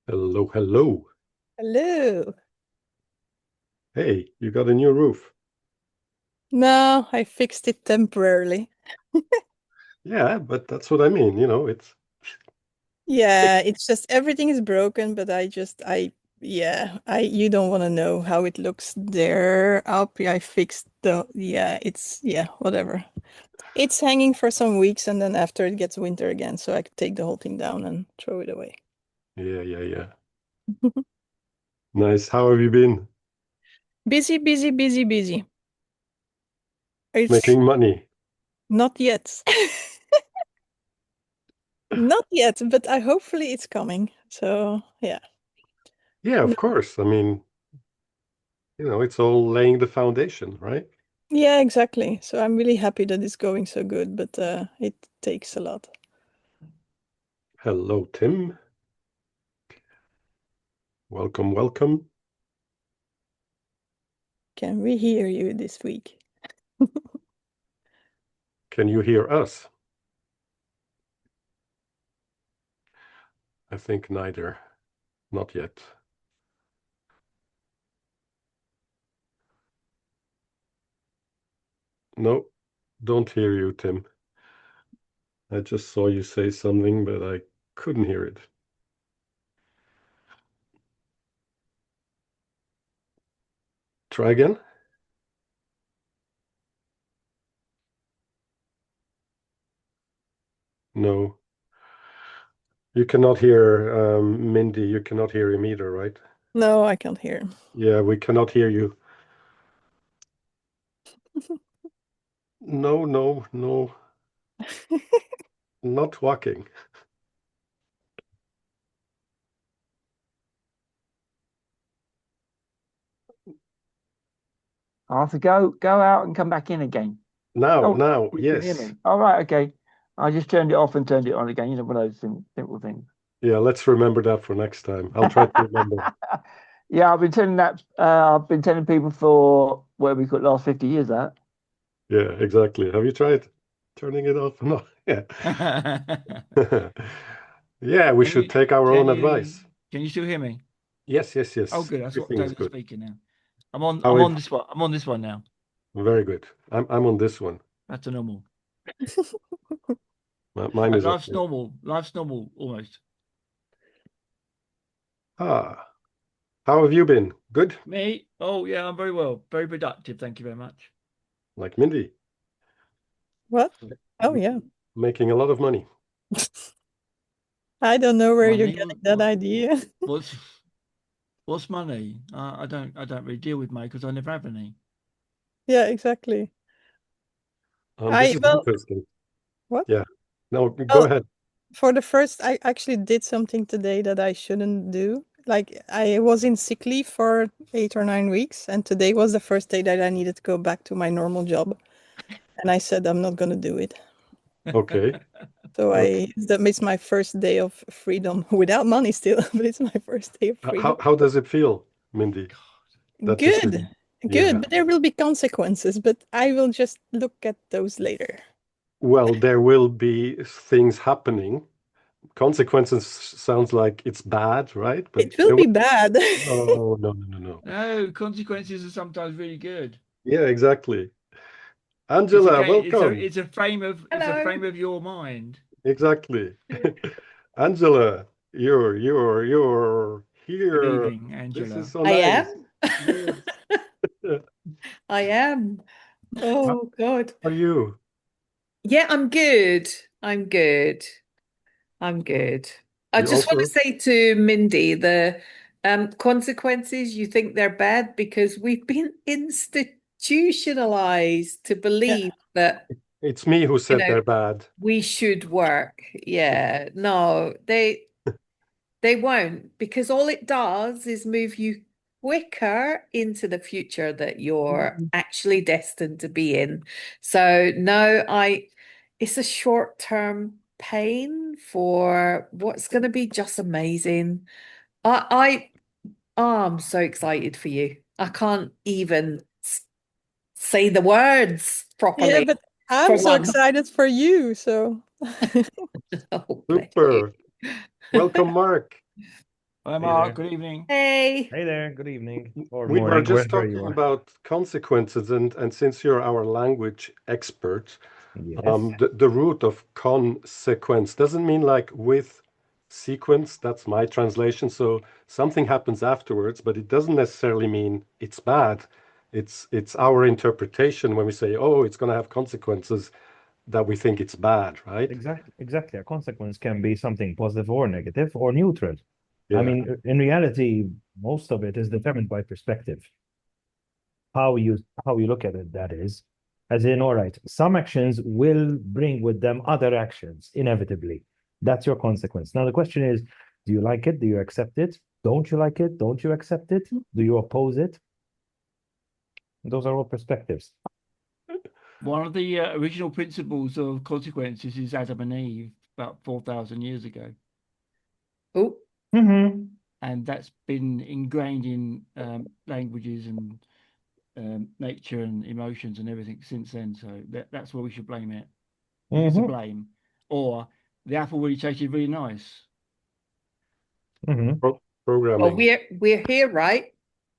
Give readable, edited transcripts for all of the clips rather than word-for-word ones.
Hello, hello. Hello. Hey, you got a new roof. No, I fixed it temporarily. Yeah, but that's what I mean. It's Yeah, it's just everything is broken, but you don't want to know how it looks there up. I fixed whatever. It's hanging for some weeks and then after it gets winter again, so I could take the whole thing down and throw it away. yeah. Nice. How have you been? Busy, busy, busy, busy. It's Making money. not yet. Not yet, but I hopefully it's coming. So, yeah. Yeah, of course. I mean, it's all laying the foundation, right? Yeah, exactly. So I'm really happy that it's going so good, but it takes a lot. Hello, Tim. Welcome, welcome. Can we hear you this week? Can you hear us? I think neither. Not yet. No, don't hear you, Tim. I just saw you say something, but I couldn't hear it. Try again? No. You cannot hear Mindy. You cannot hear him either, right? No, I can't hear. Yeah, we cannot hear you. No, no, no, not walking. I have to go out and come back in again. Now, Oh, now, you can hear yes. me. All right, okay. I just turned it off and turned it on again. One of those simple things. Yeah, let's remember that for next time. I'll try to remember. Yeah, I've been telling that. I've been telling people for where we could last 50 years. That. Yeah, exactly. Have you tried turning it off? No. Yeah. can Yeah, we should you take our can own you advice. can you still hear me? Yes, yes, Oh, yes. good. That's what Everything is David's good. speaking now. I'm on. How I'm if on this one. I'm on this one now. very good. I'm on this one. That's a normal. Mine is Life's okay. normal. Life's normal almost. Ah, how have you been? Good? Me? Oh yeah, I'm very well. Very productive. Thank you very much. Like Mindy, What? Oh, m- yeah. making a lot of money. I don't know where you're Money. getting that idea. What's What's money? I don't really deal with money because I never have any. Yeah, exactly. This I, is well, interesting. what? Yeah. No, go Well, ahead. for the first, I actually did something today that I shouldn't do. Like, I was in sick leave for 8 or 9 weeks, and today was the first day that I needed to go back to my normal job. And I said, I'm not going to do it. Okay. So Okay. that makes my first day of freedom without money still, but it's my first day of How freedom. how does it feel, Mindy, that Good, decision? good, Yeah. but there will be consequences, but I will just look at those later. Well, there will be things happening. Consequences sounds like it's bad, right? But It will there will. be bad. No, no, no, no, no. No, consequences are sometimes really good. Yeah, exactly. It's a Angela, game. welcome. It's a Hello. frame of your mind. Exactly. Angela, you're Good here. evening, This is Angela. so I nice. am. Yes. I am. How Oh God. are you? Yeah, I'm good. I'm good. I'm good. I You just want to also, say to Mindy, the consequences, you think they're bad because we've been institutionalized to Yeah. believe that, it's me who you said know, they're bad. we should work. Yeah. No, they won't, because all it does is move you quicker into the future that you're actually destined to be in. So no, it's a short-term pain for what's going to be just amazing. I'm so excited for you. I can't even say the words Yeah, properly but I'm for so one. excited for you. So Oh, bless you. Super. Welcome, Mark. Hi, Hey Mark. there. Good evening. Hey. Hey there, good evening or We were morning, just wherever you talking are. about consequences, and since you're our language expert, Yes, the root of consequence doesn't mean like with sequence. That's my translation. So something happens afterwards, but it doesn't necessarily mean it's bad. It's our interpretation when we say, oh, it's going to have consequences, that we think it's bad, right? exactly. A consequence can be something positive or negative or neutral. I Yeah. mean, in reality, most of it is determined by perspective. How you look at it, that is. As in, all right, some actions will bring with them other actions, inevitably. That's your consequence. Now, the question is, do you like it? Do you accept it? Don't you like it? Don't you accept it? Do you oppose it? Those are all perspectives. One of the original principles of consequences is Adam and Eve about 4,000 years ago. Oh, Mm-hmm. And that's been ingrained in languages and nature and emotions and everything since then. So that's where we should blame it. It's a Mm-hmm. blame. Or the apple really tasted really nice. Mm-hmm. well, Programming. we're here, right?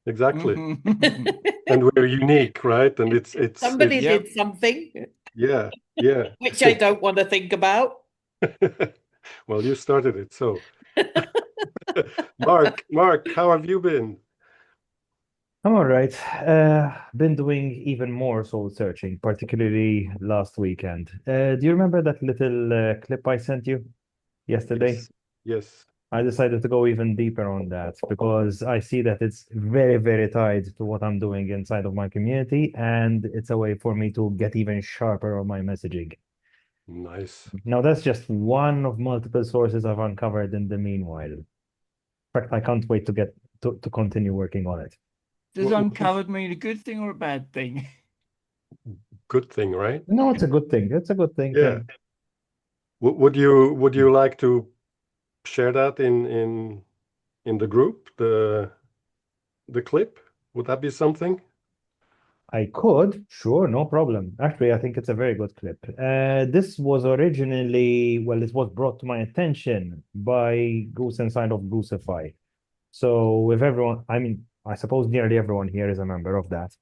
Exactly. Mhm. And we're unique, right? And Somebody Yep. did something, yeah, yeah. which I don't want to think about. Well, you started it, so. Mark, how have you been? I'm all right. Been doing even more soul searching, particularly last weekend. Do you remember that little clip I sent you yesterday? Yes. I decided to go even deeper on that because I see that it's very, very tied to what I'm doing inside of my community, and it's a way for me to get even sharper on my messaging. Nice. Now, that's just one of multiple sources I've uncovered in the meanwhile. In fact, I can't wait to get to continue working on it. Does What is uncovered mean a good thing or a bad thing? good thing, right? No, it's a good thing. It's a good thing, Yeah. Tim. Would you like to share that in the group, the clip? Would that be something? I could, sure, no problem. Actually, I think it's a very good clip. This was originally, well, it was brought to my attention by Goose inside of Goosify. So if everyone, I mean, I suppose nearly everyone here is a member of that.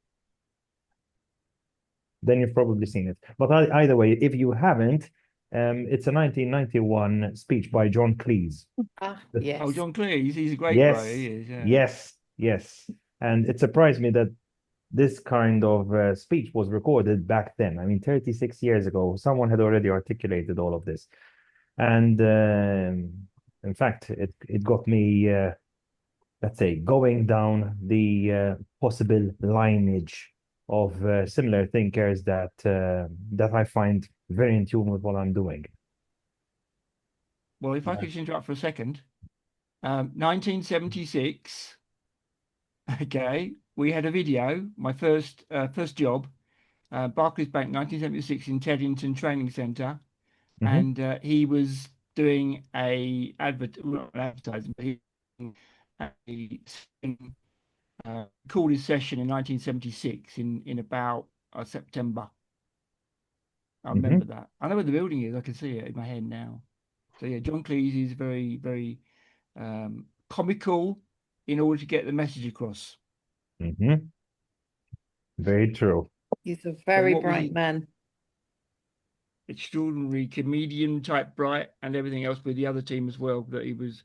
Then you've probably seen it. But either way, if you haven't, it's a 1991 speech by John Cleese. Ah, Oh, yes. John Cleese, he's a great Yes, guy. He is, yeah. yes. And it surprised me that this kind of speech was recorded back then. I mean, 36 years ago, someone had already articulated all of this. And in fact, it got me, let's say, going down the possible lineage of similar thinkers that I find very in tune with what I'm doing. Well, if I could just interrupt for a second. 1976, okay, we had a video, my first job, Barclays Bank, 1976 in Teddington Training Centre. Mhm. And he was doing not an advertising, but called his session in 1976 in about September. I remember that. I know where the building is. I can see it in my head now. So yeah, John Cleese is very, very comical in order to get the message across. Mm-hmm. Very true. He's a very what was bright he- man. Extraordinary comedian type bright and everything else with the other team as well that he was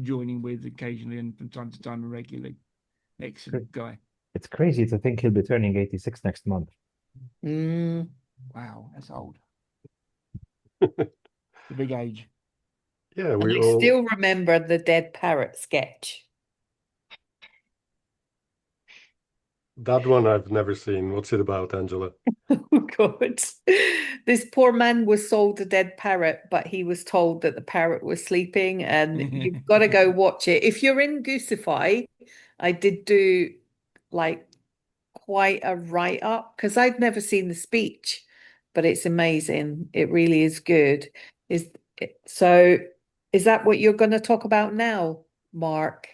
joining with occasionally and from time to time and regularly. Excellent guy. It's crazy to think he'll be turning 86 next month. Mm. Wow, that's old. The big age. Yeah, And we I all. still remember the dead parrot sketch. That one I've never seen. What's it about, Angela? Oh, God. This poor man was sold a dead parrot, but he was told that the parrot was sleeping, and you've got to go watch it. If you're in Goosify, I did do like quite a write-up because I'd never seen the speech, but it's amazing. It really is good. So is that what you're going to talk about now, Mark?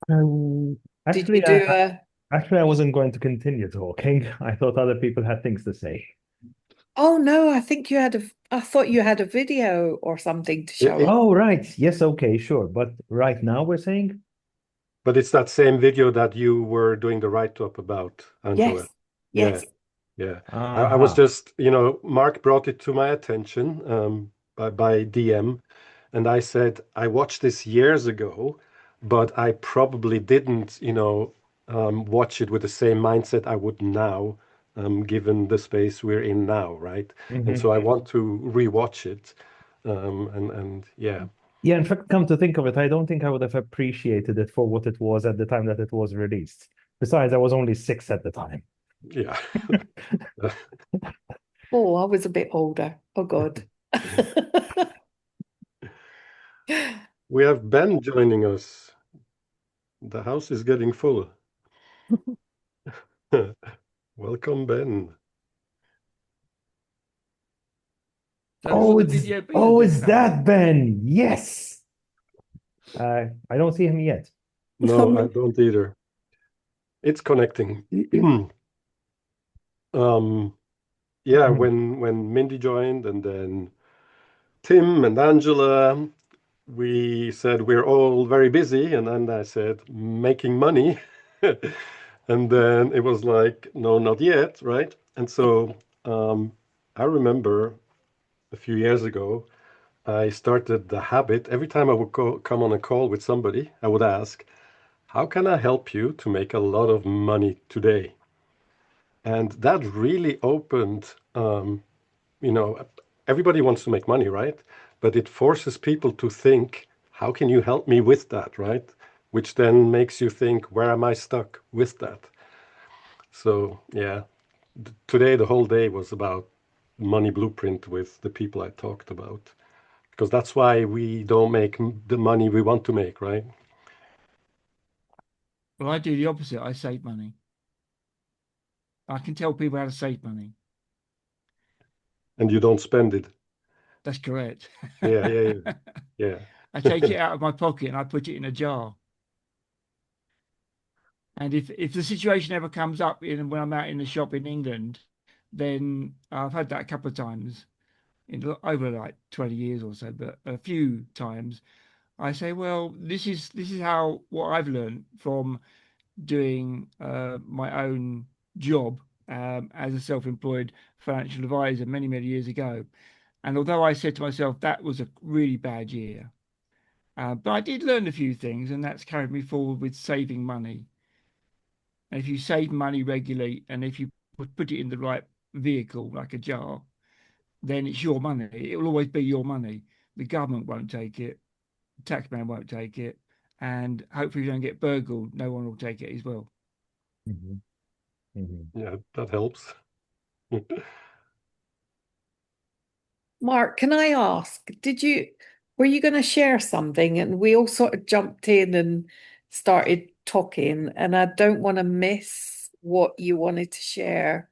Um, Did you actually, do I wasn't going to continue talking. I thought other people had things to say. Oh no, I think you had I thought you had a video or something to show us. Oh, right. Yes, okay, sure. But right now we're saying, But it's that same video that you were doing the write-up about, Angela. Yes, Yeah, yeah. I was aha. just, Mark brought it to my attention by DM, and I said, I watched this years ago, but I probably didn't, watch it with the same mindset I would now, given the space we're in now, right? And so I want to rewatch it. And yeah. Yeah, in fact, come to think of it, I don't think I would have appreciated it for what it was at the time that it was released. Besides, I was only 6 at the time. Yeah. Oh, I was a bit older. Oh God. We have Ben joining us. The house is getting full. Welcome, Ben. So Oh, will the it's video be oh, the it's next that time? Ben. Yes. I don't see him yet. No, I don't either. It's connecting. Yeah, when Mindy joined and then Tim and Angela, we said we're all very busy, and then I said making money. And then it was like, no, not yet, right? And so I remember a few years ago, I started the habit. Every time I would come on a call with somebody, I would ask, how can I help you to make a lot of money today? And that really opened, you know, everybody wants to make money, right? But it forces people to think, how can you help me with that, right? Which then makes you think, where am I stuck with that? So, yeah, today the whole day was about money blueprint with the people I talked about, because that's why we don't make the money we want to make, right? Well, I do the opposite. I save money. I can tell people how to save money. And you don't spend it. That's correct. Yeah, yeah, yeah, I yeah. take it out of my pocket and I put it in a jar. And if the situation ever comes up when I'm out in the shop in England, then I've had that a couple of times over like 20 years or so, but a few times I say, well, this is how what I've learned from doing my own job as a self-employed financial advisor many years ago. And although I said to myself that was a really bad year, but I did learn a few things, and that's carried me forward with saving money. And if you save money regularly, and if you put it in the right vehicle, like a jar, then it's your money. It will always be your money. The government won't take it, the taxman won't take it, and hopefully you don't get burgled. No one will take it as well. Mhm, mhm. Yeah, that helps. Mark, can I ask, were you going to share something? And we all sort of jumped in and started talking, and I don't want to miss what you wanted to share.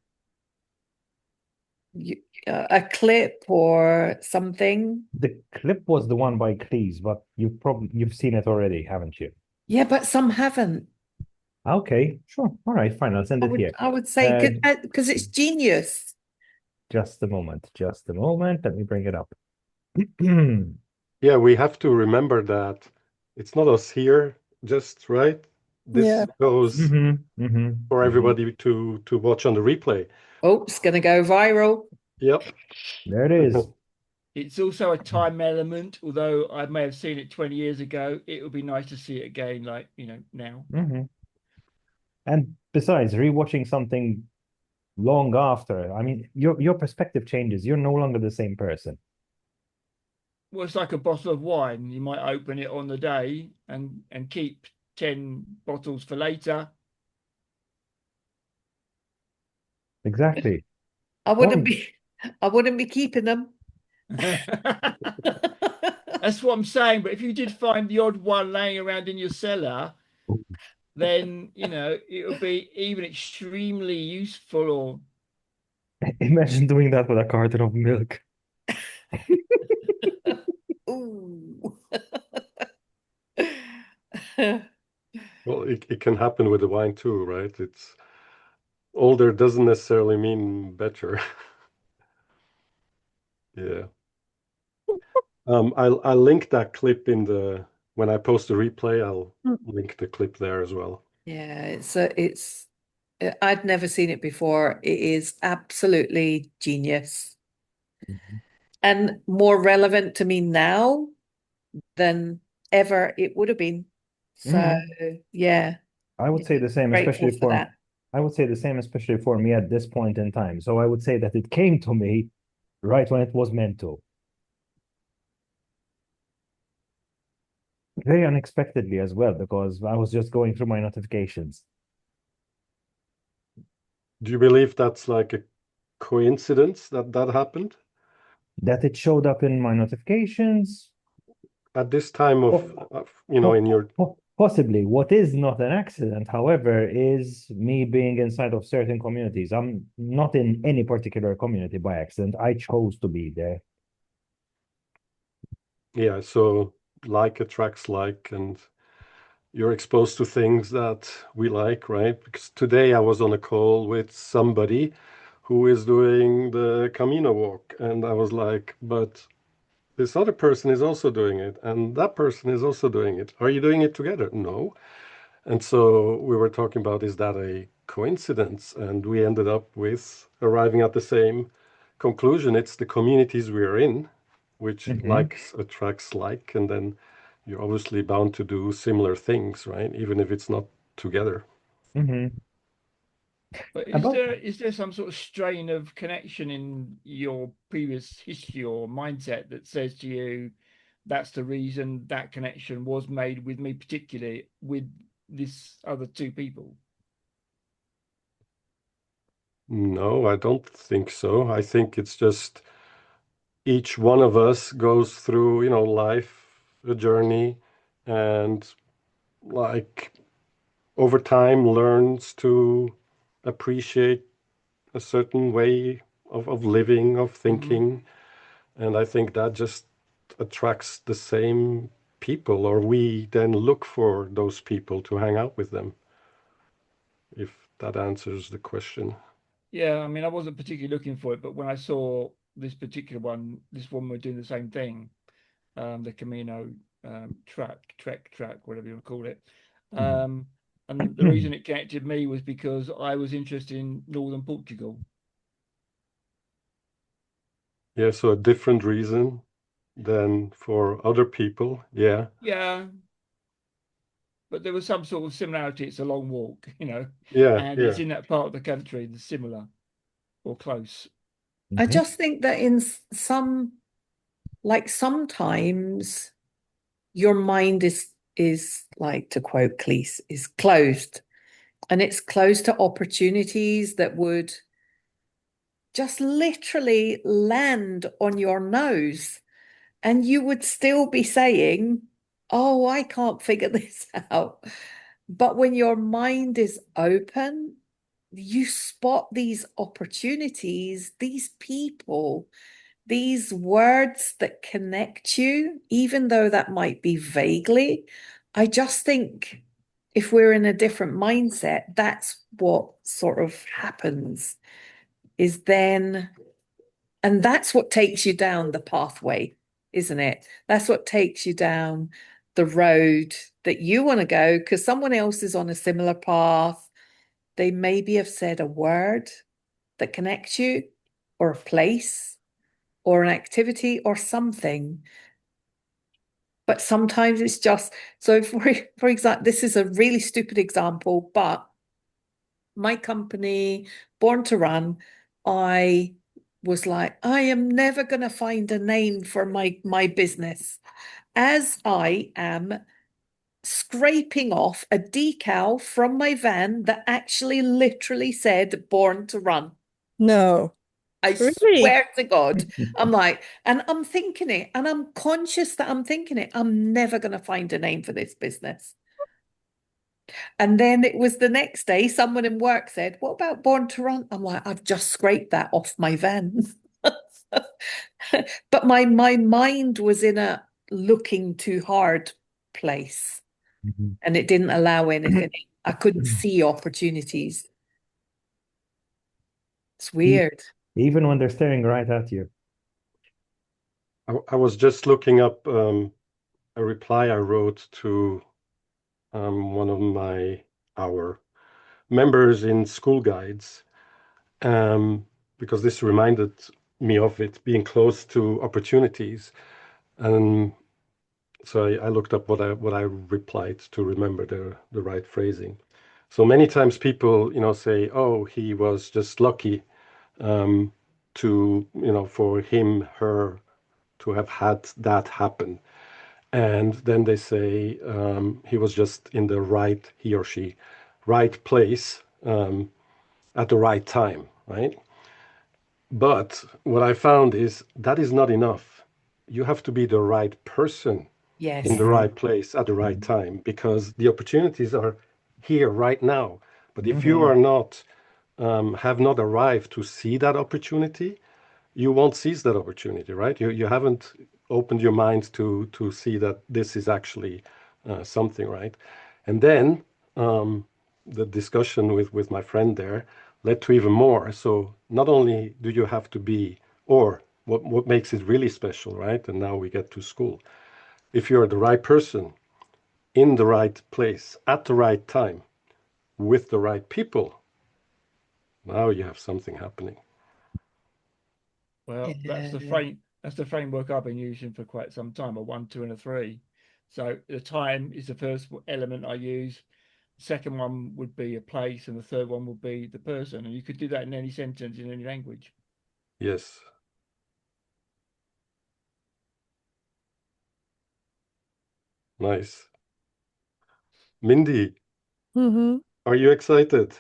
A clip or something? The clip was the one by Cleese, but you've seen it already, haven't you? Yeah, but some haven't. Okay, sure. All right, fine. I'll send it here. I would say Uh, because it's genius. just a moment. Just a moment. Let me bring it up. Yeah, we have to remember that it's not us here, just right. This Yeah. goes for Mhm. everybody to watch on the replay. Oh, it's going to go viral. Yep. There it is. It's also a time element, although I may have seen it 20 years ago. It would be nice to see it again, like, now. Mhm. And besides, rewatching something long after, I mean, your perspective changes. You're no longer the same person. Well, it's like a bottle of wine. You might open it on the day and keep 10 bottles for later. Exactly. I wouldn't One, be I wouldn't be keeping them. That's what I'm saying. But if you did find the odd one laying around in your cellar, then, it would be even extremely useful or imagine doing that with a carton of milk. Ooh. Well, it can happen with the wine too, right? It's older doesn't necessarily mean better. Yeah. I'll link that clip when I post the replay, I'll link the clip there as well. Yeah, I'd never seen it before. It is absolutely genius and more relevant to me now than ever it would have been. So yeah, I would say the same, grateful especially for that. I would say the same, especially for me at this point in time. So I would say that it came to me right when it was meant to. Very unexpectedly as well, because I was just going through my notifications. Do you believe that's like a coincidence that happened That it showed up in my notifications, at this time in your possibly. What is not an accident, however, is me being inside of certain communities. I'm not in any particular community by accident. I chose to be there. yeah, so like attracts like, and you're exposed to things that we like, right? Because today I was on a call with somebody who is doing the Camino walk, and I was like, but this other person is also doing it, and that person is also doing it. Are you doing it together? No. And so we were talking about, is that a coincidence? And we ended up with arriving at the same conclusion. It's the communities we're in, which likes attracts like, and then you're obviously bound to do similar things, right? Even if it's not together. But is there some sort of strain of connection in your previous history or mindset that says to you, that's the reason that connection was made with me, particularly with this other two people? No, I don't think so. I think it's just each one of us goes through, life, a journey, and like over time learns to appreciate a certain way of living, of thinking. And I think that just attracts the same people, or we then look for those people to hang out with them, if that answers the question. Yeah, I mean, I wasn't particularly looking for it, but when I saw this particular one, this one were doing the same thing, the Camino trek, whatever you want to call it. And the reason it connected me was because I was interested in northern Portugal. Yeah, so a different reason than for other people. Yeah. Yeah. But there was some sort of similarity. It's a long walk, Yeah, and it's in that part of the country that's similar or close. I just think that in sometimes your mind is like, to quote Cleese, is closed, and it's closed to opportunities that would just literally land on your nose, and you would still be saying, oh, I can't figure this out. But when your mind is open, you spot these opportunities, these people, these words that connect you, even though that might be vaguely. I just think if we're in a different mindset, that's what sort of happens, is then, and that's what takes you down the pathway, isn't it? That's what takes you down the road that you want to go, because someone else is on a similar path. They maybe have said a word that connects you, or a place, or an activity, or something. But sometimes it's just, so for example, this is a really stupid example, but my company, Born to Run, I was like, I am never going to find a name for my business, as I am scraping off a decal from my van that actually literally said Born to Run. No. I Really? swear to God, I'm like, and I'm thinking it, and I'm conscious that I'm thinking it. I'm never going to find a name for this business. And then it was the next day, someone in work said, what about Born to Run? I'm like, I've just scraped that off my van. But my mind was in a looking too hard place, and it didn't allow anything. I couldn't see opportunities. It's weird. Even when they're staring right at you. I was just looking up a reply I wrote to one of our members in School Guides, because this reminded me of it being close to opportunities. And so I looked up what I replied to remember the right phrasing. So many times people, say, "Oh, he was just lucky for him, her to have had that happen." And then they say he was just in the right, he or she, right place at the right time, right? But what I found is that is not enough. You have to be the right person in Yes. the right place at the right time, because the opportunities are here right now. But if you are not, have not arrived to see that opportunity, you won't seize that opportunity, right? You haven't opened your mind to see that this is actually something, right? And then the discussion with my friend there led to even more. So not only do you have to be, or what makes it really special, right? And now we get to school. If you're the right person in the right place at the right time with the right people, now you have something happening. Well, that's the Yeah. framework I've been using for quite some time, a 1, 2, and a 3. So the time is the first element I use. The second one would be a place, and the third one would be the person. And you could do that in any sentence in any language. Yes. Nice. Mindy, Mm-hmm. are you excited?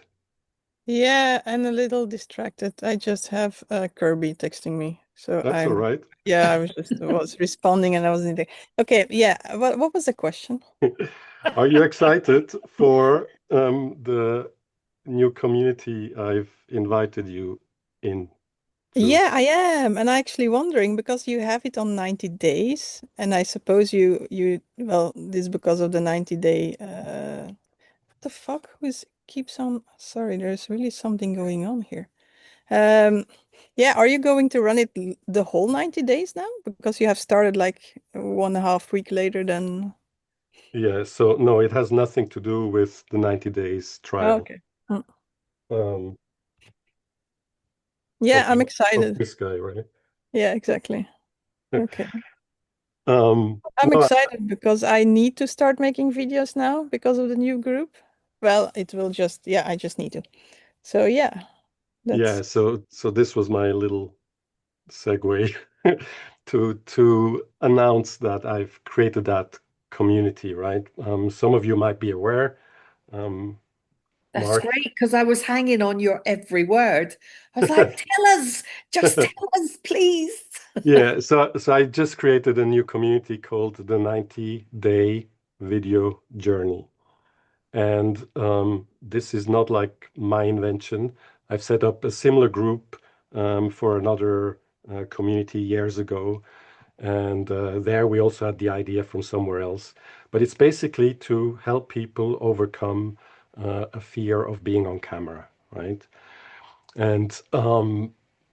Yeah, and a little distracted. I just have Kirby texting me. So That's all right. I was responding and I wasn't there. Okay, yeah. What was the question? Are you excited for the new community I've invited you in to? Yeah, I am. And I actually wondering because you have it on 90 days, and I suppose well, this is because of the 90-day what the fuck? Keeps on, sorry, there's really something going on here. Yeah, are you going to run it the whole 90 days now? Because you have started like 1.5 week later than. Yeah, so no, it has nothing to do with the 90 days Oh, trial okay. Mm. um, Yeah, I'm of excited. this guy, right? Yeah, exactly. Okay. Um, I'm no, excited because I need to start making videos now because of the new group. Well, it will just, yeah, I just need to. So yeah, yeah, that's. so this was my little segue to announce that I've created that community, right? Some of you might be aware. That's Mark, great because I was hanging on your every word. I was like, tell us, just tell us, please. yeah, so I just created a new community called the 90-day video journey. And this is not like my invention. I've set up a similar group for another community years ago. And there we also had the idea from somewhere else. But it's basically to help people overcome a fear of being on camera, right? And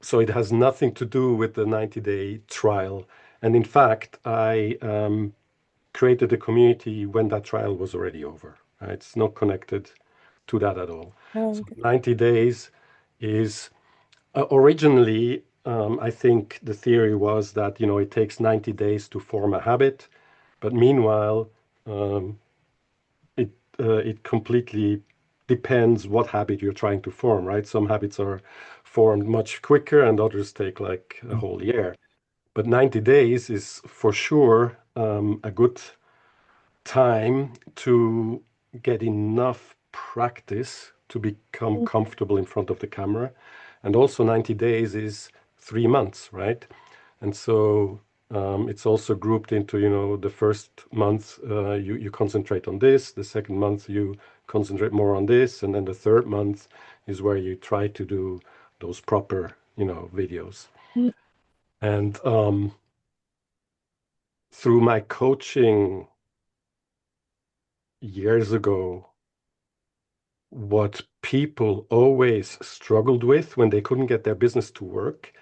so it has nothing to do with the 90-day trial. And in fact, I created a community when that trial was already over. Right? It's not connected to that at all. Oh, So okay. 90 days is originally, I think the theory was that, it takes 90 days to form a habit. But meanwhile, um, it completely depends what habit you're trying to form, right? Some habits are formed much quicker and others take like a whole year. But 90 days is for sure a good time to get enough practice to become comfortable in front of the camera. And also 90 days is 3 months, right? And so it's also grouped into, the first month you concentrate on this, the second month you concentrate more on this, and then the third month is where you try to do those proper, videos. Mm. And through my coaching years ago, what people always struggled with when they couldn't get their business to work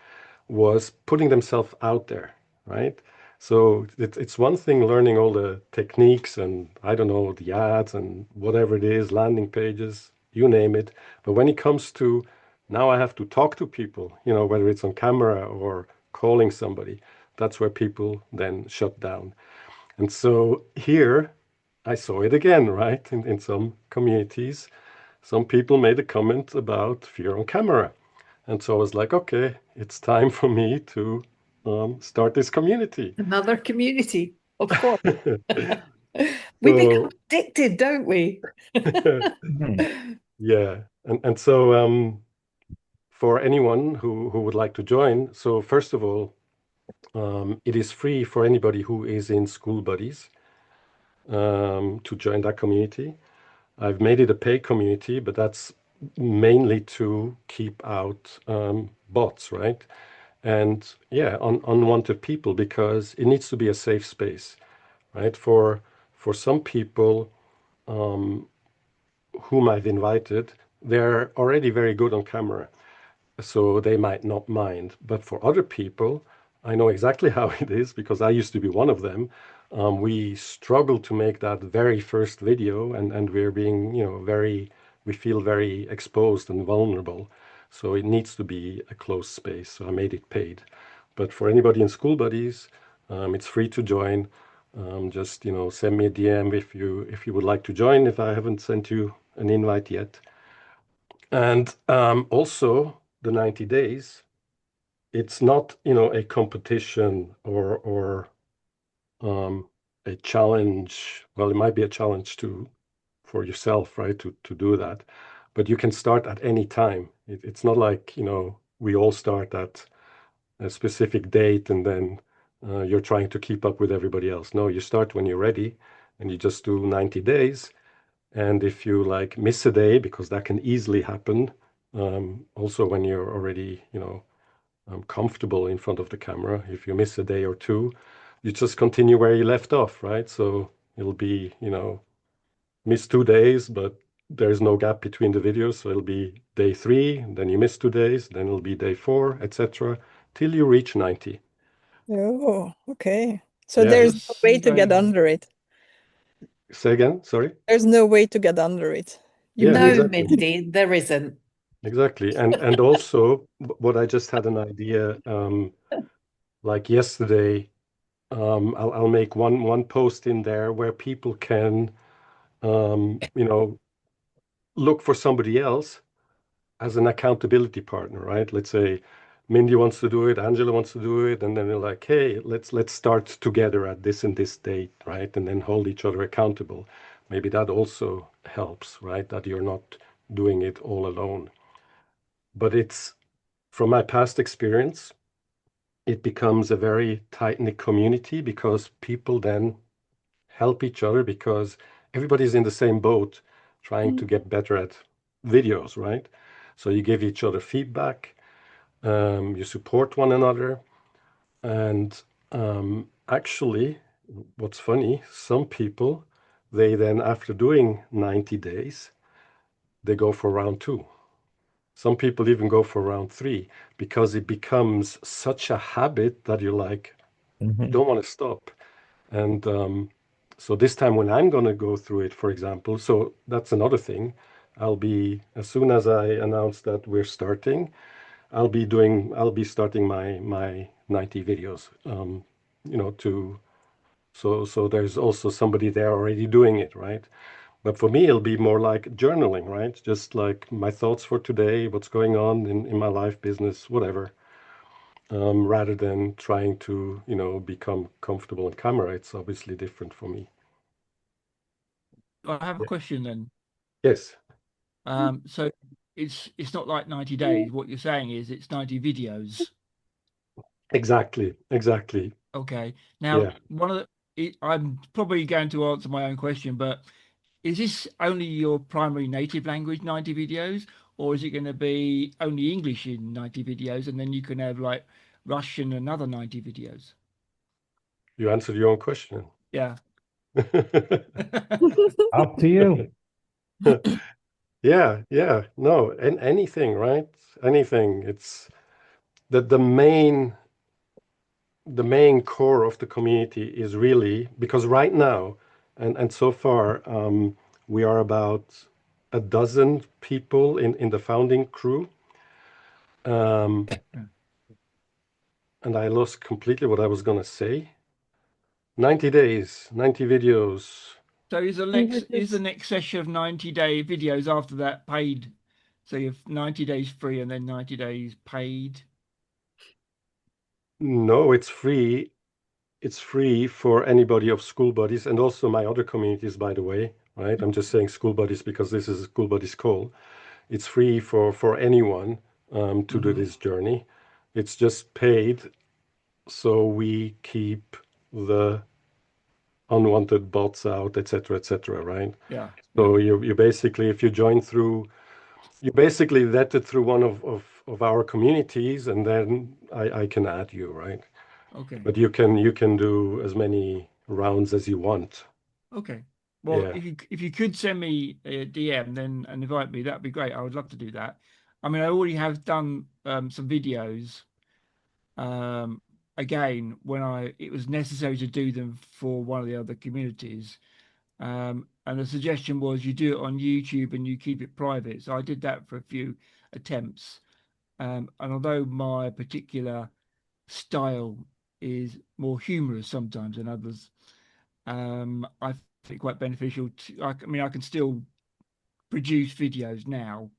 was putting themselves out there, right? So it's one thing learning all the techniques and I don't know, the ads and whatever it is, landing pages, you name it. But when it comes to now I have to talk to people, whether it's on camera or calling somebody, that's where people then shut down. And so here I saw it again, right? In some communities, some people made a comment about fear on camera. And so I was like, okay, it's time for me to start this community. Another community, of course. We So become addicted, don't we? Mhm. yeah, and so for anyone who would like to join, so first of all, it is free for anybody who is in Skool Buddies to join that community. I've made it a paid community, but that's mainly to keep out bots, right? And yeah, unwanted people because it needs to be a safe space, right? For some people whom I've invited, they're already very good on camera, so they might not mind. But for other people, I know exactly how it is because I used to be one of them. We struggle to make that very first video, and we're being, we feel very exposed and vulnerable. So it needs to be a closed space. So I made it paid. But for anybody in Skool Buddies, it's free to join. Just send me a DM if you would like to join. If I haven't sent you an invite yet, and also the 90 days. It's not a competition or a challenge. Well, it might be a challenge for yourself, right? To do that, but you can start at any time. It's not like we all start at a specific date and then you're trying to keep up with everybody else. No, you start when you're ready and you just do 90 days. And if you like miss a day, because that can easily happen, also when you're already, comfortable in front of the camera, if you miss a day or two, you just continue where you left off, right? So it'll be, miss 2 days, but there's no gap between the videos. So it'll be day 3, then you miss 2 days, then it'll be day 4, etc., till you reach 90. Oh, okay. So Yeah, there's it's no way to get Very- under it. say again, sorry. There's no way to get under it. You Yeah, No, exactly. Mindy, there isn't. Exactly. And also what I just had an idea, like yesterday, I'll make one post in there where people can look for somebody else as an accountability partner, right? Let's say Mindy wants to do it, Angela wants to do it, and then they're like, hey, let's start together at this and this date, right? And then hold each other accountable. Maybe that also helps, right? That you're not doing it all alone. But it's from my past experience, it becomes a very tight-knit community because people then help each other because everybody's in the same boat trying to get better at videos, right? So you give each other feedback, you support one another, and actually, what's funny, some people, they then, after doing 90 days, they go for round 2. Some people even go for round 3 because it becomes such a habit that you're like, you Mhm. don't want to stop. And so this time when I'm going to go through it, for example, so that's another thing. As soon as I announce that we're starting, I'll be starting my 90 videos, so there's also somebody there already doing it, right? But for me, it'll be more like journaling, right? Just like my thoughts for today, what's going on in my life, business, whatever. Rather than trying to, become comfortable on camera. It's obviously different for me. I have a Yeah. question then. Yes, So it's not like 90 days. What you're saying is it's 90 videos. exactly, exactly. Okay. Now, Yeah. I'm probably going to answer my own question, but is this only your primary native language 90 videos, or is it going to be only English in 90 videos, and then you can have like Russian another 90 videos? You answered your own question. Yeah. Up to you. Yeah, yeah. No, and anything, right? Anything. It's the main the main core of the community is really because right now, and so far, we are about a dozen people in the founding crew. And I lost completely what I was going to say. 90 days, 90 videos. So is the next session of 90-day videos after that paid? So you have 90 days free and then 90 days paid? No, it's free. It's free for anybody of Skool Buddies and also my other communities, by the way, right? I'm just saying Skool Buddies because this is a Skool Buddies call. It's free for anyone to do this journey. It's just paid so we keep the unwanted bots out, etc., right? Yeah. So you basically, if you join through, you basically vetted through one of our communities, and then I can add you, right? Okay. But you can do as many rounds as you want. Okay. Well, Yeah. if you could send me a DM then and invite me, that'd be great. I would love to do that. I mean, I already have done some videos. Again, when it was necessary to do them for one of the other communities. And the suggestion was you do it on YouTube and you keep it private. So I did that for a few attempts. And although my particular style is more humorous sometimes than others, I think quite beneficial I mean, I can still produce videos now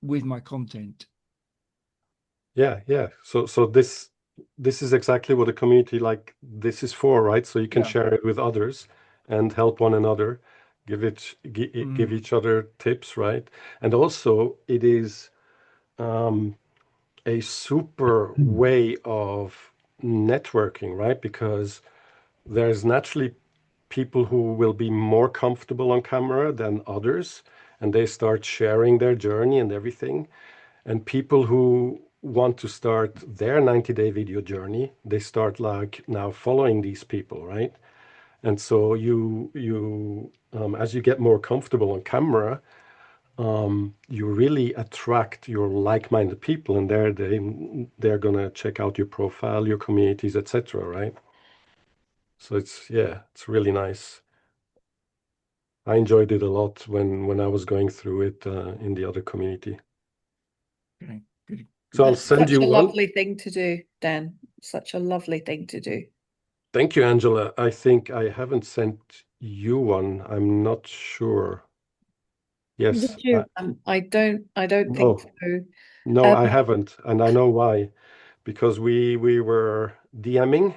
with my content. Yeah. So this is exactly what a community like this is for, right? So you can share it with others and help one another, give each other tips, right? And also it is a super way of networking, right? Because there's naturally people who will be more comfortable on camera than others, and they start sharing their journey and everything. And people who want to start their 90-day video journey, they start like now following these people, right? And so you as you get more comfortable on camera, you really attract your like-minded people, and they're gonna check out your profile, your communities, etc., right? So it's really nice. I enjoyed it a lot when I was going through it in the other community. Okay, good. So I'll That's send such you a one. lovely thing to do, Dan. Such a lovely thing to do. Thank you, Angela. I think I haven't sent you one. I'm not sure. Yes. Did you? I don't think No, so. no, I haven't, and I know why. Because we were DMing,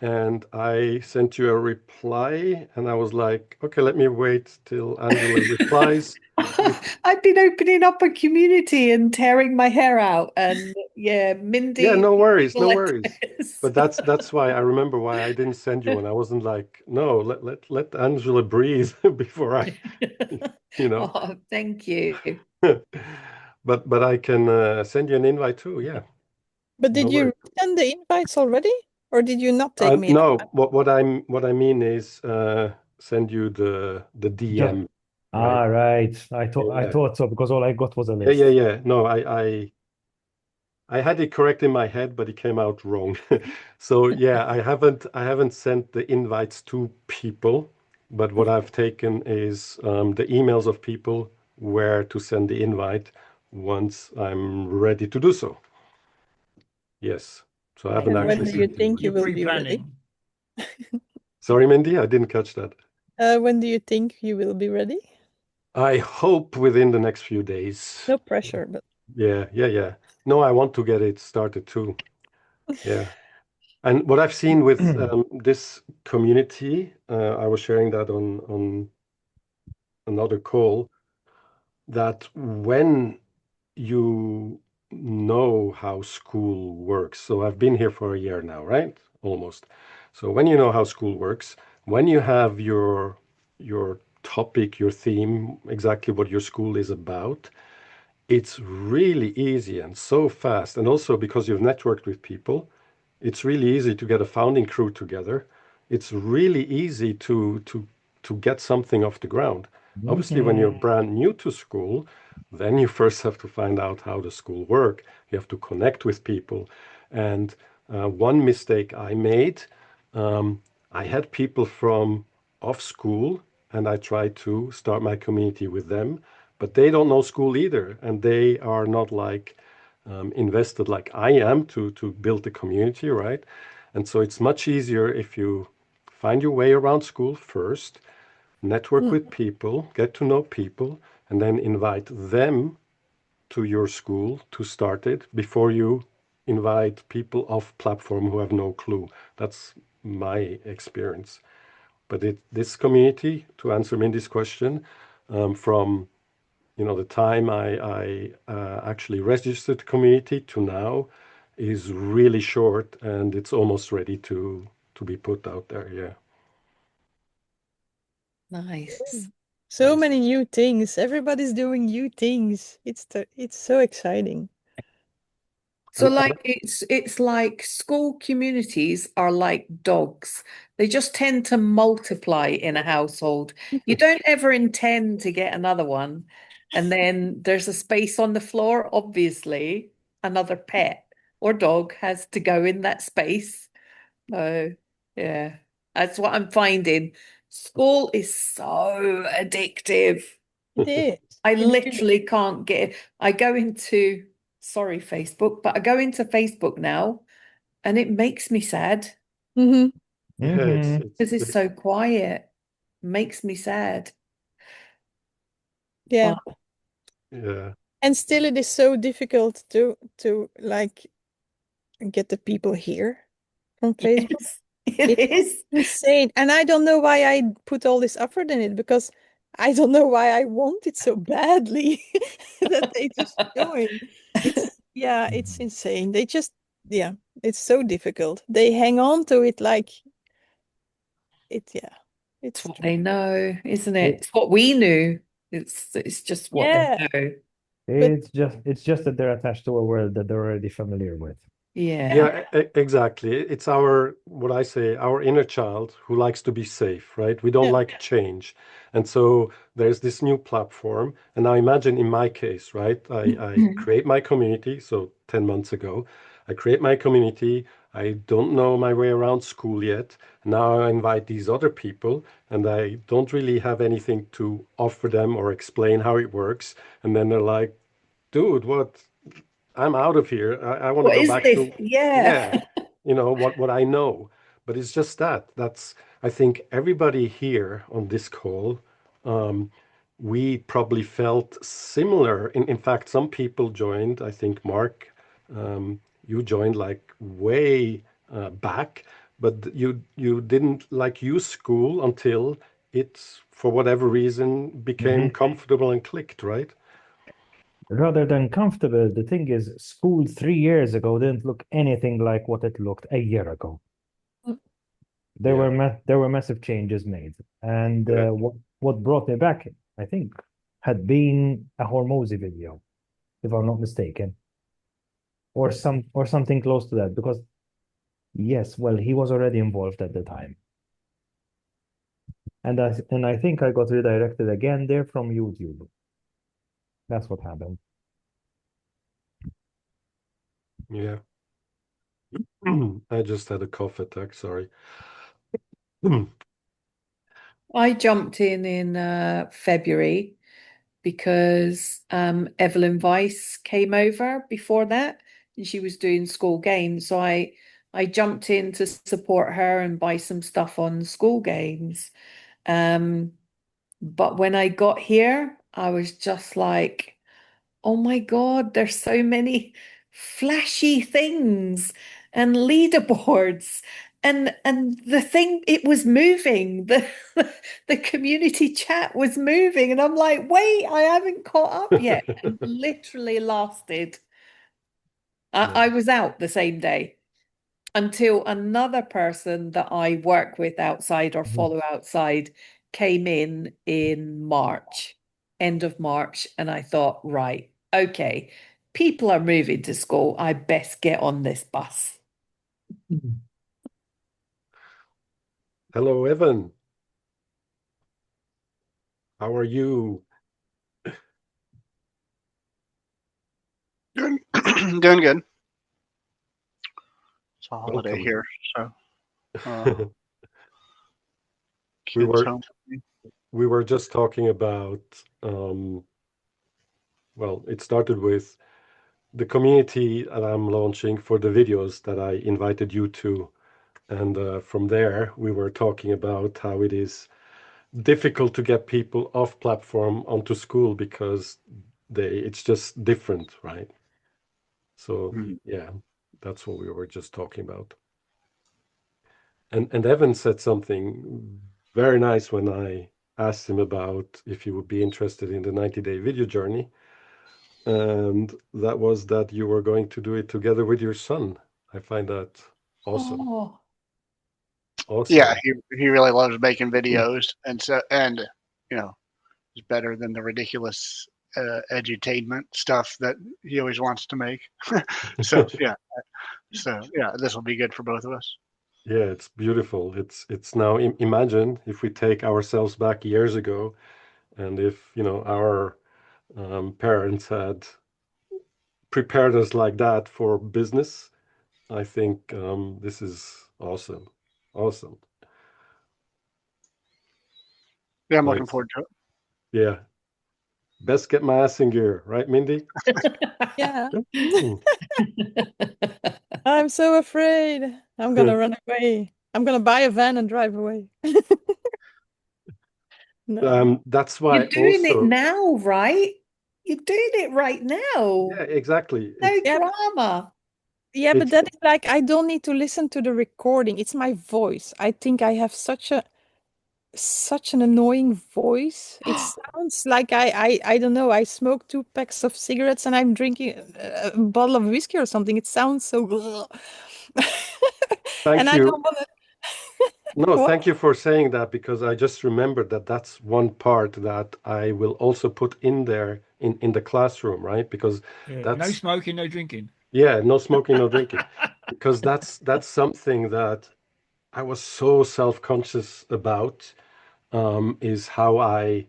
and I sent you a reply, and I was like, okay, let me wait till Angela replies. I've been opening up a community and tearing my hair out, and yeah, Mindy. Yeah, no worries, no let worries. us. But that's why I remember why I didn't send you one. I wasn't like, no, let Angela breathe before I, you know. Oh, thank you. But I can send you an invite too. Yeah. But did No you worries. send the invites already, or did you not take me? No, what I mean is send you the DM. Ah, right. I Yeah. thought so because all I got was a list. Yeah. No, I had it correct in my head, but it came out wrong. So yeah, I haven't sent the invites to people, but what I've taken is the emails of people where to send the invite once I'm ready to do so. Yes. So I haven't And when actually do you sent think you invite. will be ready? Pre-planning. Sorry, Mindy, I didn't catch that. When do you think you will be ready? I hope within the next few days. No pressure, but Yeah. No, I want to get it started too. Yeah. And what I've seen with this community, I was sharing that on another call, that when you know how school works, so I've been here for a year now, right? Almost. So when you know how school works, when you have your topic, your theme, exactly what your school is about, it's really easy and so fast. And also because you've networked with people, it's really easy to get a founding crew together. It's really easy to get something off the ground. Obviously, when you're brand new to school, then you first have to find out how the school work. You have to connect with people. And One mistake I made, I had people from off school, and I tried to start my community with them, but they don't know school either, and they are not like invested like I am to build the community, right? And so it's much easier if you find your way around school first, network with people, get to know people, and then invite them to your school to start it before you invite people off platform who have no clue. That's my experience. But this community, to answer Mindy's question, from the time I actually registered the community to now is really short, and it's almost ready to be put out there. Yeah. Nice. So Nice. many new things. Everybody's doing new things. It's so exciting. So And like it's like school communities are like dogs. They just tend to multiply in a household. You don't ever intend to get another one. And then there's a space on the floor, obviously, another pet or dog has to go in that space. So yeah, that's what I'm finding. School is so addictive. It is. I It really literally can't get it. I go into, sorry, Facebook, but I go into Facebook now and it makes me sad is. yeah, Mhm. because it's so quiet. Makes me sad. Yeah. But yeah. And still it is so difficult to like get the people here from Facebook. yes, it It's is. insane. And I don't know why I put all this effort in it because I don't know why I want it so badly that they just join. It's insane. They just it's so difficult. They hang on to it like it's It's what they know, isn't it? It's what we knew. It's just what they know. It's just that they're attached to a world that they're already familiar with. Yeah. Yeah, exactly. It's what I say, our inner child who likes to be safe, right? We don't Yeah. like change. And so there's this new platform. And now imagine in my case, right? I create my community. So 10 months ago, I create my community. I don't know my way around school yet. Now I invite these other people, and I don't really have anything to offer them or explain how it works. And then they're like, dude, what? I'm out of here. I want to What go is back this? to, Yeah. yeah, what I know. But it's just that's, I think everybody here on this call, um, we probably felt similar. In fact, some people joined, I think, Mark, you joined like way back, but you didn't like use school until it, for whatever reason, became comfortable and clicked, right? Rather than comfortable, the thing is, school 3 years ago didn't look anything like what it looked a year ago. There were massive changes made, and Yeah. what brought me back, I think, had been a Hormozy video, if I'm not mistaken, or something close to that. Because yes, well, he was already involved at the time, and I think I got redirected again there from YouTube. That's what happened. Yeah. I just had a cough attack, sorry. I jumped in February because Evelyn Weiss came over before that and she was doing school games. So I jumped in to support her and buy some stuff on school games. But when I got here, I was just like, oh my God, there's so many flashy things and leaderboards. And the thing, it was moving. The community chat was moving. And I'm like, wait, I haven't caught up yet. And literally lasted. I was out the same day until another person that I work with outside or follow outside came in March, end of March, and I thought, right, okay, people are moving to school. I best get on this bus. Hello, Evan. How are you? Doing doing good. a holiday Welcome. here, so We kids were home. we were just talking about well, it started with the community that I'm launching for the videos that I invited you to. And from there, we were talking about how it is difficult to get people off platform onto Skool because it's just different, right? So yeah, that's what we were just talking about. And Evan said something very nice when I asked him about if he would be interested in the 90-day video journey. And that was that you were going to do it together with your son. I find that awesome. Oh, Awesome. Yeah, he really loves making videos, and you know, it's better than the ridiculous edutainment stuff that he always wants to make. so yeah, this will be good for both of us. Yeah, it's beautiful. It's now imagine if we take ourselves back years ago, and if our parents had prepared us like that for business. I think this is awesome. Awesome. Yeah, I'm looking Nice. forward to it. Yeah. Best get my ass in gear, right, Mindy? Yeah. Mm. I'm so afraid. I'm gonna run away. I'm gonna buy a van and drive away. No. That's why You're doing it also. now, right? You're doing it right now. Yeah, exactly. No It's, Yeah, drama. yeah, but it's that is like I don't need to listen to the recording. It's my voice. I think I have such an annoying voice. It sounds like I don't know. I smoke 2 packs of cigarettes and I'm drinking a bottle of whiskey or something. It sounds so. Thank And I you. don't want to. No, What? thank you for saying that because I just remembered that that's one part that I will also put in there in the classroom, right? Because Yeah, no that's smoking, no drinking. yeah, no smoking, no drinking. Because that's something that I was so self-conscious about, is how I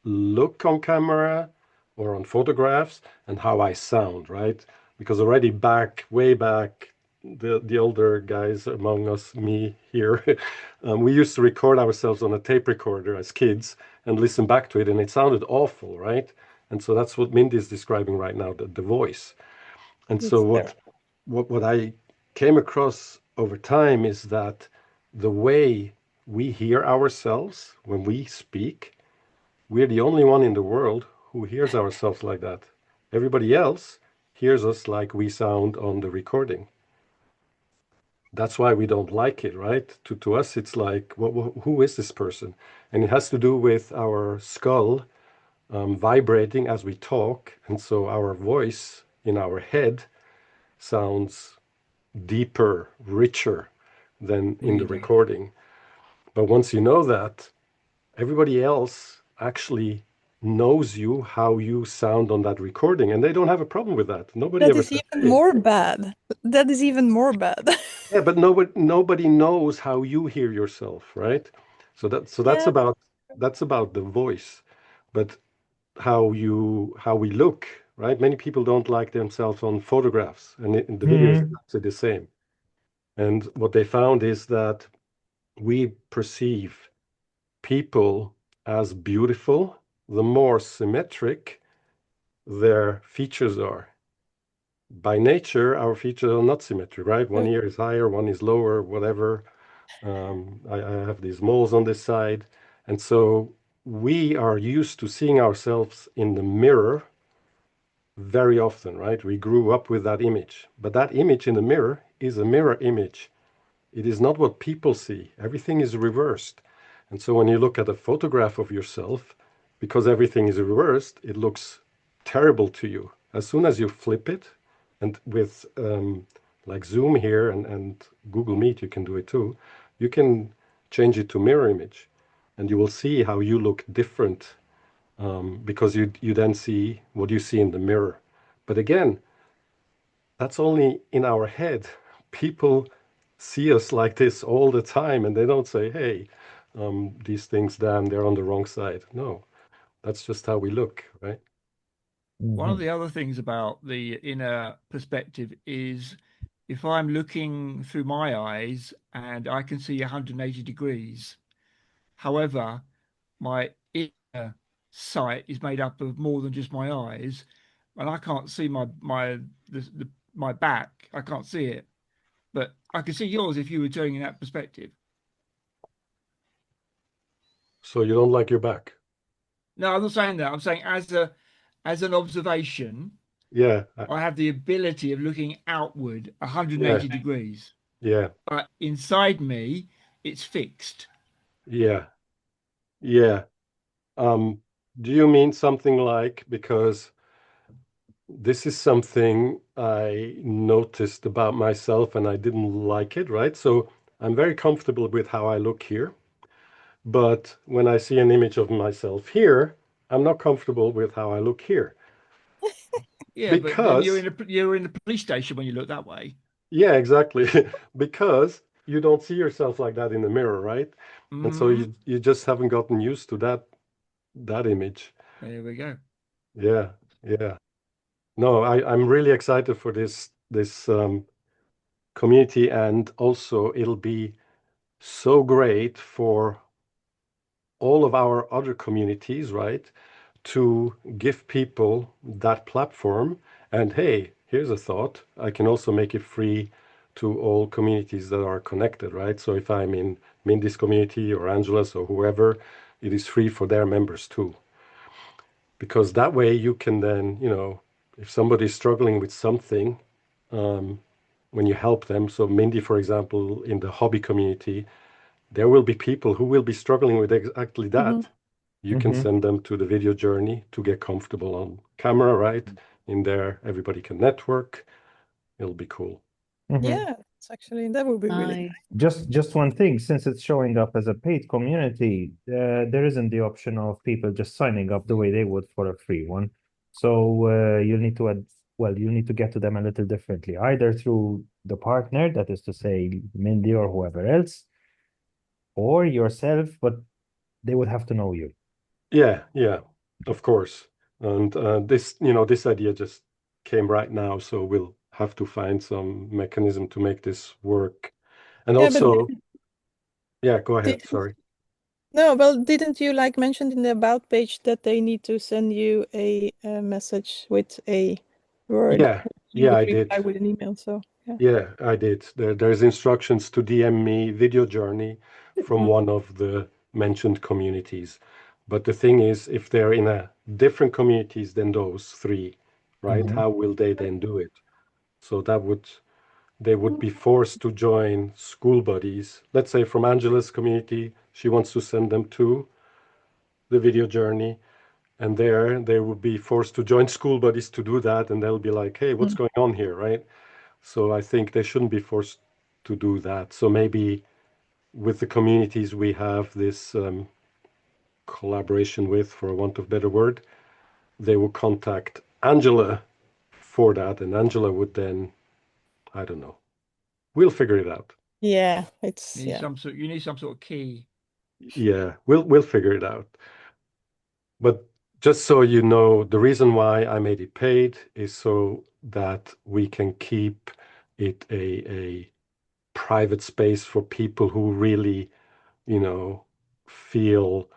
look on camera or on photographs and how I sound, right? Because already way back, the older guys among us, me here, we used to record ourselves on a tape recorder as kids and listen back to it, and it sounded awful, right? And so that's what Mindy is describing right now, the voice. And so It's terrible. what I came across over time is that the way we hear ourselves when we speak, we're the only one in the world who hears ourselves like that. Everybody else hears us like we sound on the recording. That's why we don't like it, right? To us, it's like, who is this person? And it has to do with our skull vibrating as we talk. And so our voice in our head sounds deeper, richer than in the Really? recording. But once you know that, everybody else actually knows you how you sound on that recording, and they don't have a problem with that. Nobody That ever is says, even "Hey." more bad. That is even more bad. Yeah, but nobody knows how you hear yourself, right? That's Yeah. about the voice, but how we look, right? Many people don't like themselves on photographs, and in the videos it's actually the same. And what they found is that we perceive people as beautiful the more symmetric their features are. By nature, our features are not symmetric, right? One ear is higher, one is lower, whatever. I have these moles on this side. And so we are used to seeing ourselves in the mirror very often, right? We grew up with that image. But that image in the mirror is a mirror image. It is not what people see. Everything is reversed. And so when you look at a photograph of yourself, because everything is reversed, it looks terrible to you. As soon as you flip it, and with like Zoom here and Google Meet, you can do it too, you can change it to mirror image. And you will see how you look different, because you then see what you see in the mirror. But again, that's only in our head. People see us like this all the time, and they don't say, "Hey, these things, damn, they're on the wrong side." No, that's just how we look, right? One of the other things about the inner perspective is if I'm looking through my eyes and I can see 180 degrees, however, my inner sight is made up of more than just my eyes, and I can't see my back. I can't see it, but I can see yours if you were turning in that perspective. So you don't like your back? No, I'm not saying that. I'm saying as an observation, Yeah, I have the ability of looking outward 180 degrees, yeah, but inside me, it's fixed. yeah, yeah. Do you mean something like, because this is something I noticed about myself and I didn't like it, right? So I'm very comfortable with how I look here. But when I see an image of myself here, I'm not comfortable with how I look here. Yeah, but then Because, you're in the police station when you look that way. yeah, exactly. Because you don't see yourself like that in the mirror, right? And so Mhm. you just haven't gotten used to that image. There we go. Yeah, yeah. No, I'm really excited for this community, and also it'll be so great for all of our other communities, right? To give people that platform. And hey, here's a thought. I can also make it free to all communities that are connected, right? So if I'm in Mindy's community or Angela's or whoever, it is free for their members too. Because that way you can then, if somebody's struggling with something, when you help them. So Mindy, for example, in the hobby community, there will be people who will be struggling with exactly that. Mhm. You can send them to the video journey to get comfortable on camera, right? In there, everybody can network. It'll be cool. Yeah, it's actually that would be really Nice. Just one thing, since it's showing up as a paid community, there isn't the option of people just signing up the way they would for a free one. So you'll need to you'll need to get to them a little differently, either through the partner, that is to say Mindy or whoever else, or yourself, but they would have to know you. Yeah, yeah, of course. And this idea just came right now, so we'll have to find some mechanism to make this work. And yeah. But also, yeah, go ahead. did, Sorry. no, well, didn't you like mentioned in the about page that they need to send you a message with a word? Yeah, You yeah, would I did. reply with an email. So yeah. Yeah, I did. There's instructions to DM me video journey from one of the mentioned communities. But the thing is, if they're in a different communities than those three, right, how will they then do it? So they would be forced to join Skool Buddies. Let's say from Angela's community, she wants to send them to the video journey, and there they would be forced to join Skool Buddies to do that, and they'll be like, hey, what's going on here, right? So I think they shouldn't be forced to do that. So maybe with the communities we have this collaboration with, for want of a better word, they will contact Angela for that, and Angela would then, I don't know, we'll figure it out. Yeah, it's You need some sort of key. Yeah, we'll figure it out. But just so you know, the reason why I made it paid is so that we can keep it a private space for people who really, feel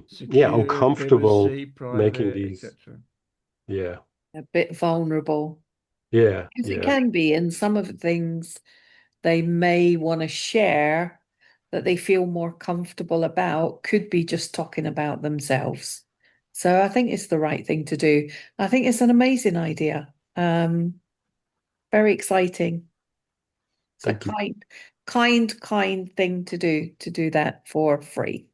Secure, uncomfortable privacy, making private, these. etc. Yeah, A bit vulnerable. yeah, Because it yeah, can be, and some of the things they may want to share that they feel more comfortable about could be just talking about themselves. So I think it's the right thing to do. I think it's an amazing idea. Very exciting. It's a thank you. kind thing to do that for free.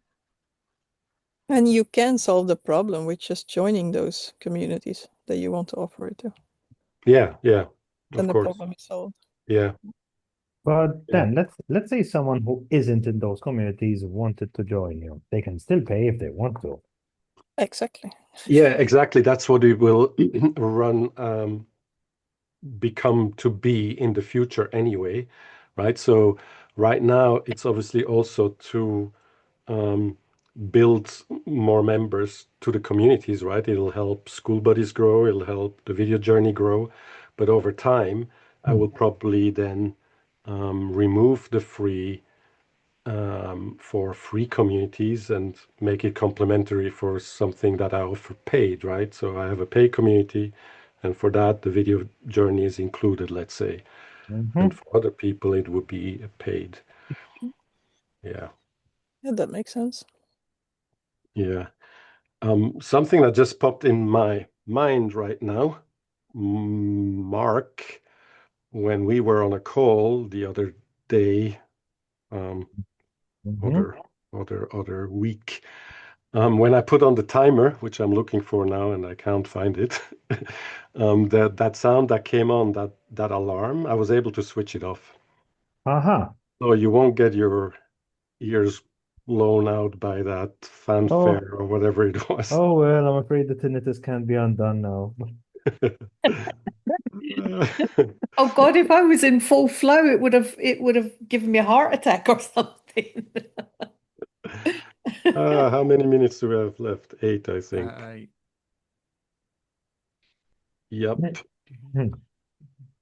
and you can solve the problem with just joining those communities that you want to offer it to. Yeah, yeah, Then of the course. problem is solved. Yeah, But yeah, then let's say someone who isn't in those communities wanted to join you. They can still pay if they want to. Exactly. yeah, exactly. That's what it will become to be in the future anyway, right? So right now it's obviously also to build more members to the communities, right? It'll help Skool Buddies grow, it'll help the video journey grow, but over time, I will probably then remove the free for free communities and make it complementary for something that I offer paid, right? So I have a paid community, and for that, the video journey is included, let's say. And for other people, it would be paid. Yeah. Yeah, that makes sense. Yeah. Something that just popped in my mind right now, Mark, when we were on a call the other day, other week, when I put on the timer, which I'm looking for now and I can't find it, that sound that came on, that alarm, I was able to switch it off. So you won't get your ears blown out by that fanfare or whatever it was. Oh, well, I'm afraid the tinnitus can't be undone now. Oh God, if I was in full flow, it would have given me a heart attack or something. How many minutes do we have left? 8, I think. Yep.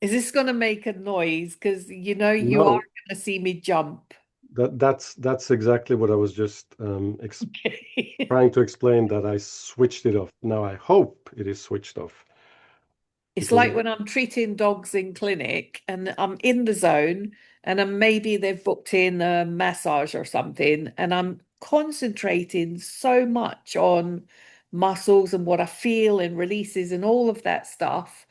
Is this going to make a noise? Because you No. are going to see me jump. That's exactly what I was just Okay. trying to explain, that I switched it off. Now I hope it is switched off. It's like when I'm treating dogs in clinic and I'm in the zone and maybe they've booked in a massage or something, and I'm concentrating so much on muscles and what I feel and releases and all of that stuff.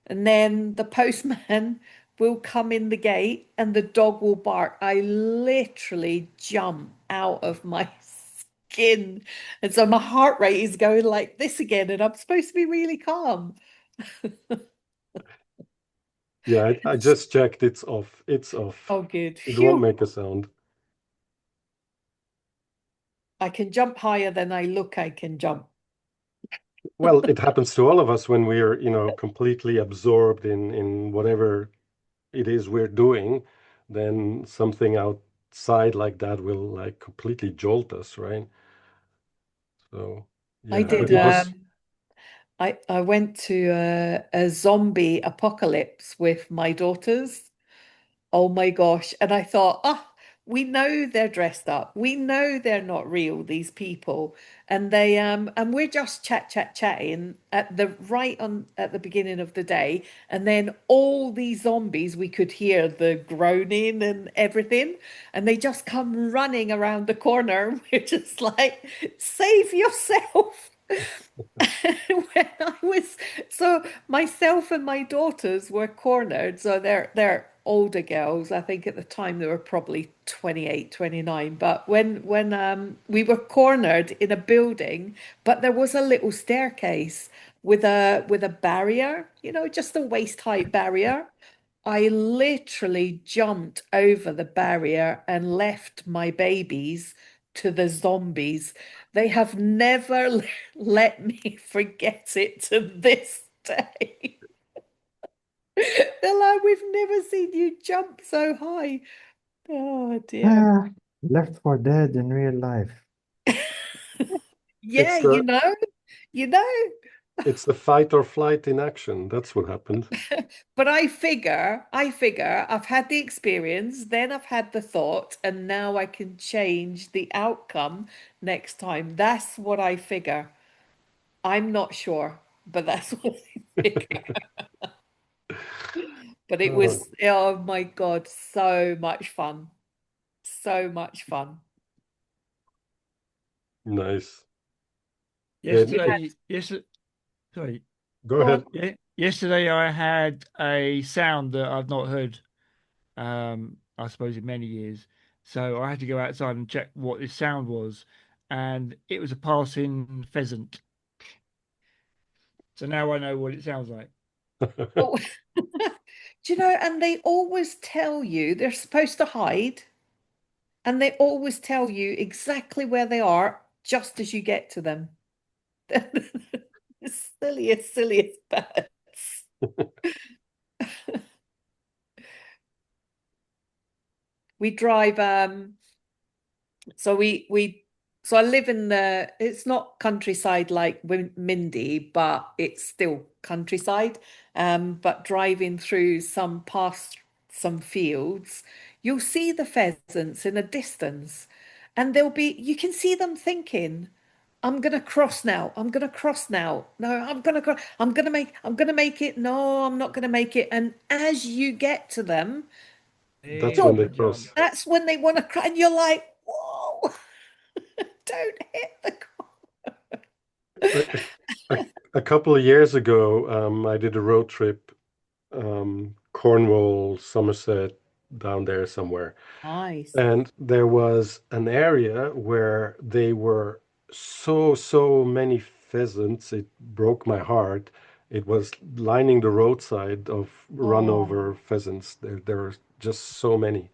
And then the postman will come in the gate and the dog will bark. I literally jump out of my skin. And so my heart rate is going like this again, and I'm supposed to be really calm. Yeah, I just checked. It's off. It's off. Oh, good. It Phew. won't make a sound. I can jump higher than I look I can jump. Well, it happens to all of us when we're, completely absorbed in whatever it is we're doing, then something outside like that will like completely jolt us, right? So I yeah, but did. it was I went to a zombie apocalypse with my daughters. Oh my gosh. And I thought, we know they're dressed up. We know they're not real, these people. And and we're just chatting at the beginning of the day. And then all these zombies, we could hear the groaning and everything. And they just come running around the corner. We're just like, save yourself. So myself and my daughters were cornered. So they're older girls. I think at the time they were probably 28, 29. But when we were cornered in a building, but there was a little staircase with a barrier, just a waist height barrier. I literally jumped over the barrier and left my babies to the zombies. They have never let me forget it to this day. They're like, we've never seen you jump so high. Oh dear. Left for dead in real life. Yeah, it's the you know. it's the fight or flight in action. That's what happened. But I figure I've had the experience, then I've had the thought, and now I can change the outcome next time. That's what I figure. I'm not sure, but that's what I figure. But it was, oh my God, so much fun. So much fun. Nice. Yesterday, sorry. Go ahead. Yeah, yesterday I had a sound that I've not heard, I suppose in many years. So I had to go outside and check what this sound was, and it was a passing pheasant. So now I know what it sounds like. Oh, do you know, and they always tell you they're supposed to hide, and they always tell you exactly where they are just as you get to them. Silliest birds. We drive so we So I live in it's not countryside like Mindy, but it's still countryside. But driving through past some fields, you'll see the pheasants in a distance, and you can see them thinking, I'm gonna cross now. I'm gonna cross now. No, I'm gonna make it. No, I'm not gonna make it. And as you get to them, That's when they Jump. cross. that's when they want to cry, and you're like, whoa, don't hit the A couple of years ago, I did a road trip, Cornwall, Somerset, down there somewhere. Nice. And there was an area where they were so many pheasants, it broke my heart. It was lining the roadside of run over pheasants. There were just so many.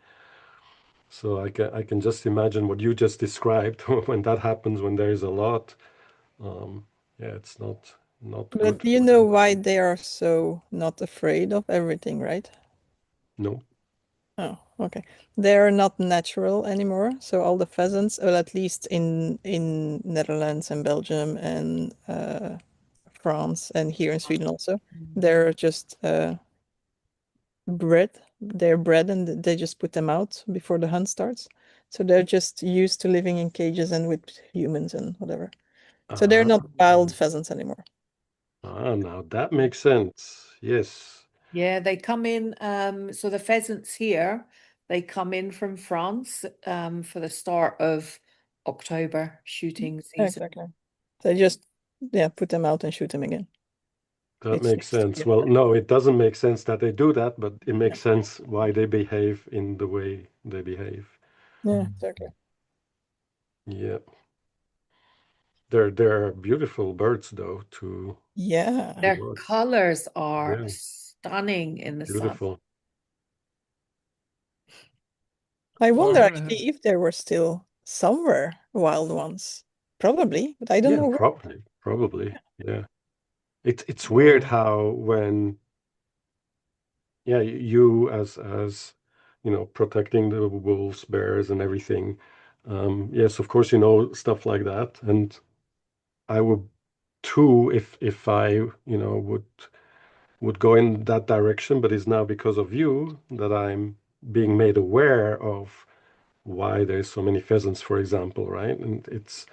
So I can just imagine what you just described when that happens, when there is a lot. Yeah, it's not But good. you know why they are so not afraid of everything, right? No. Oh, okay. They're not natural anymore. So all the pheasants, well, at least in Netherlands and Belgium and France and here in Sweden also, they're just bred. They're bred and they just put them out before the hunt starts. So they're just used to living in cages and with humans and whatever. So they're not wild pheasants anymore. Now that makes sense. Yes. Yeah, they come in. So the pheasants here, they come in from France for the start of October shooting season. Exactly. They just put them out and shoot them again. That It's makes just- sense. Well, no, it doesn't make sense that they do that, but it makes sense why they behave in the way they behave. Yeah, exactly. Yeah. They're beautiful birds though, to Yeah. Their watch. colors are Yeah. stunning in the sun. Beautiful. I wonder gonna actually if there were still somewhere wild ones. Probably, but I don't Yeah, know where. probably. Yeah. It's weird Well- how when you as protecting the wolves, bears and everything. Yes, of course you know stuff like that. And I would too if I, would go in that direction, but it's now because of you that I'm being made aware of why there's so many pheasants, for example, right? And it's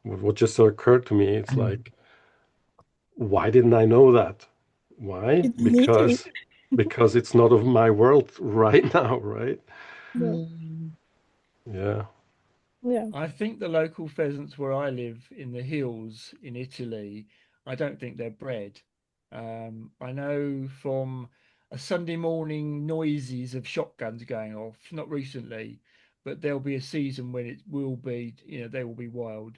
what just occurred to me. It's like, why didn't I know that? Why? Me too. Because it's not of my world right now, right? Mm. Yeah. Yeah. I think the local pheasants where I live in the hills in Italy, I don't think they're bred. I know from a Sunday morning noises of shotguns going off, not recently, but there'll be a season when it will be, they will be wild.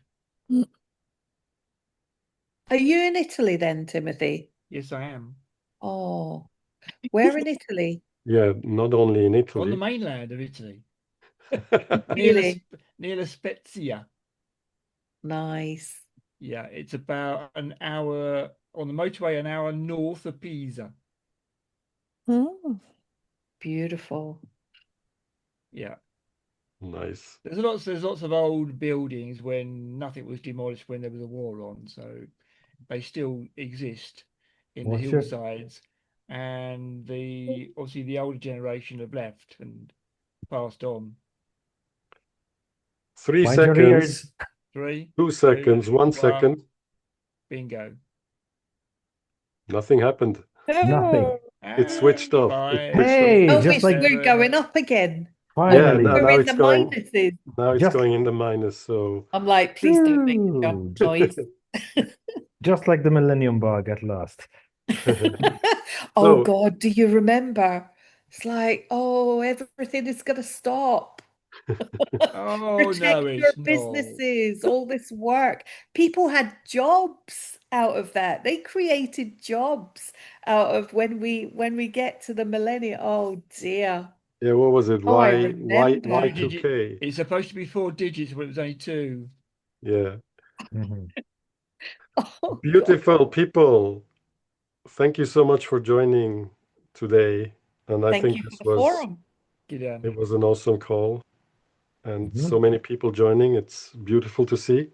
Are you in Italy then, Timothy? Yes, I am. Oh, where in Italy? Yeah, not only in On Italy. the mainland of Italy, Really? near La Spezia. Nice. Yeah, it's about an hour on the motorway, an hour north of Pisa. Hmm. Beautiful. Yeah. Nice. There's lots of old buildings when nothing was demolished when there was a war on, so they still exist in the What's your- hillsides, and obviously the older generation have left and passed on. 3 Mind your seconds, ears. 3, 2 seconds, 1 1, second. bingo. Nothing happened. Nothing. It switched off. Five, Hey, Oh, just we're, like- we're going up again. Finally. Yeah, We're now in it's the going- minuses. Now it's Just- going in the minus, so I'm like, please don't make a jump Dude. noise. Just like the Millennium Bug at last. Oh So- God, do you remember? It's like, oh, everything is going to stop. Oh Protect no, your it's not. businesses, all this work. People had jobs out of that. They created jobs out of when we get to the millennium. Oh dear. yeah, what was it? Oh, I Why remember. Y2K? It's supposed to be 4 digits, but it was only 2. Yeah. Mhm. Oh, God. Beautiful people. Thank you so much for joining today. And I Thank think you for this the forum. Get down. it was an awesome call. and so many people joining. It's beautiful to see.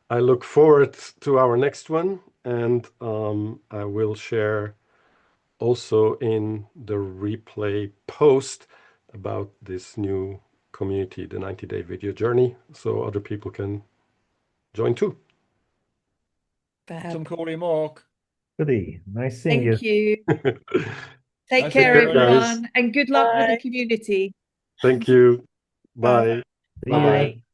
I look forward to our next one, and I will share also in the replay post about this new community, the 90-day video journey, so other people can join too. Some calling Mark. Goodie. Nice seeing Thank you. Take Nice care, seeing you, guys. everyone, and good luck with the Bye. community. Thank you. Bye. See ya. Bye.